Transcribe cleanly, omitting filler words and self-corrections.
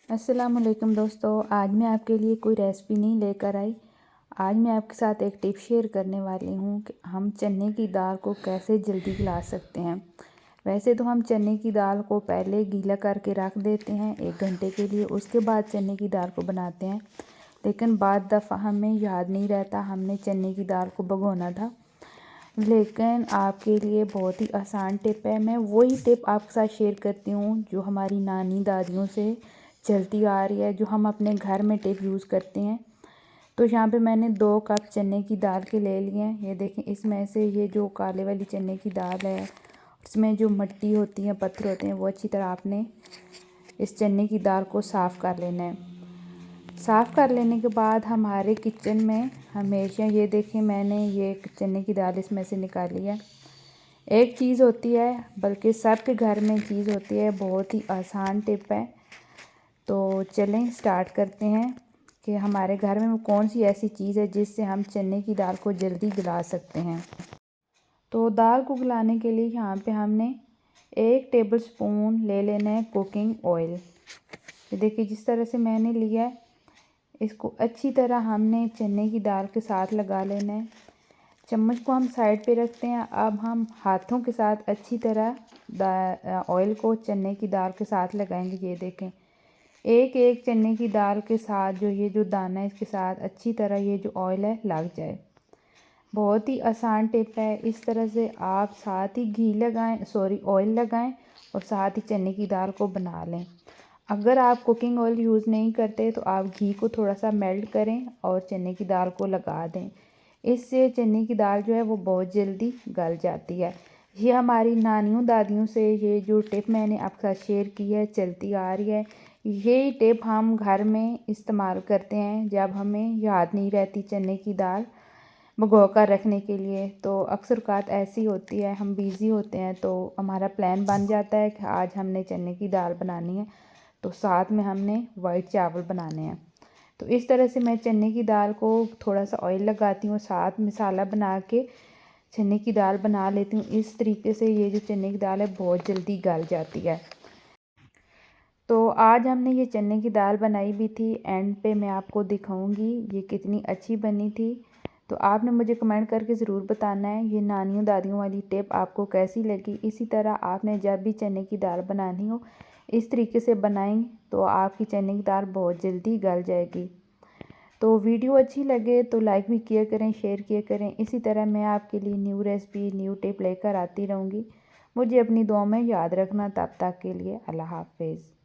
अस्सलामुअलैकुम दोस्तों, आज मैं आपके लिए कोई रेसिपी नहीं लेकर आई। आज मैं आपके साथ एक टिप शेयर करने वाली हूँ कि हम चने की दाल को कैसे जल्दी गला सकते हैं। वैसे तो हम चने की दाल को पहले गीला करके रख देते हैं 1 घंटे के लिए, उसके बाद चने की दाल को बनाते हैं। लेकिन बाद दफ़ा हमें याद नहीं रहता हमने चने की दाल को भिगोना था। लेकिन आपके लिए बहुत ही आसान टिप है। मैं वही टिप आपके साथ शेयर करती हूँ जो हमारी नानी दादियों से चलती आ रही है, जो हम अपने घर में टिप यूज़ करते हैं। तो यहाँ पे मैंने 2 कप चने की दाल के ले लिए हैं। ये देखें, इसमें से ये जो काले वाली चने की दाल है, इसमें जो मिट्टी होती है, पत्थर होते हैं, वो अच्छी तरह आपने इस चने की दाल को साफ़ कर लेना है। साफ़ कर लेने के बाद हमारे किचन में हमेशा, ये देखें मैंने ये चने की दाल इसमें से निकाली है। एक चीज़ होती है, बल्कि सबके घर में चीज़ होती है, बहुत ही आसान टिप है। तो चलें स्टार्ट करते हैं कि हमारे घर में कौन सी ऐसी चीज़ है जिससे हम चने की दाल को जल्दी गला सकते हैं। तो दाल को गलाने के लिए यहाँ पे हमने 1 टेबलस्पून ले लेना है कुकिंग ऑयल। ये देखिए जिस तरह से मैंने लिया है, इसको अच्छी तरह हमने चने की दाल के साथ लगा लेना है। चम्मच को हम साइड पे रखते हैं। अब हम हाथों के साथ अच्छी तरह ऑयल को चने की दाल के साथ लगाएंगे। ये देखें, एक एक चने की दाल के साथ जो दाना है, इसके साथ अच्छी तरह ये जो ऑयल है लग जाए। बहुत ही आसान टिप है। इस तरह से आप साथ ही ऑयल लगाएं और साथ ही चने की दाल को बना लें। अगर आप कुकिंग ऑयल यूज़ नहीं करते तो आप घी को थोड़ा सा मेल्ट करें और चने की दाल को लगा दें। इससे चने की दाल जो है वो बहुत जल्दी गल जाती है। ये हमारी नानियों दादियों से ये जो टिप मैंने आपके साथ शेयर की है चलती आ रही है। यही टिप हम घर में इस्तेमाल करते हैं जब हमें याद नहीं रहती चने की दाल भिगो कर रखने के लिए। तो अक्सर औक़ात ऐसी होती है, हम बिज़ी होते हैं तो हमारा प्लान बन जाता है कि आज हमने चने की दाल बनानी है, तो साथ में हमने वाइट चावल बनाने हैं। तो इस तरह से मैं चने की दाल को थोड़ा सा ऑयल लगाती हूँ, साथ मसाला बना के चने की दाल बना लेती हूँ। इस तरीके से ये जो चने की दाल है बहुत जल्दी गल जाती है। तो आज हमने ये चने की दाल बनाई भी थी। एंड पे मैं आपको दिखाऊंगी ये कितनी अच्छी बनी थी। तो आपने मुझे कमेंट करके ज़रूर बताना है ये नानियों दादियों वाली टिप आपको कैसी लगी। इसी तरह आपने जब भी चने की दाल बनानी हो इस तरीके से बनाएंगे तो आपकी चने की दाल बहुत जल्दी गल जाएगी। तो वीडियो अच्छी लगे तो लाइक भी किया करें, शेयर किया करें। इसी तरह मैं आपके लिए न्यू रेसिपी, न्यू टिप लेकर आती रहूँगी। मुझे अपनी दुआ में याद रखना। तब तक के लिए अल्लाह हाफ़िज़।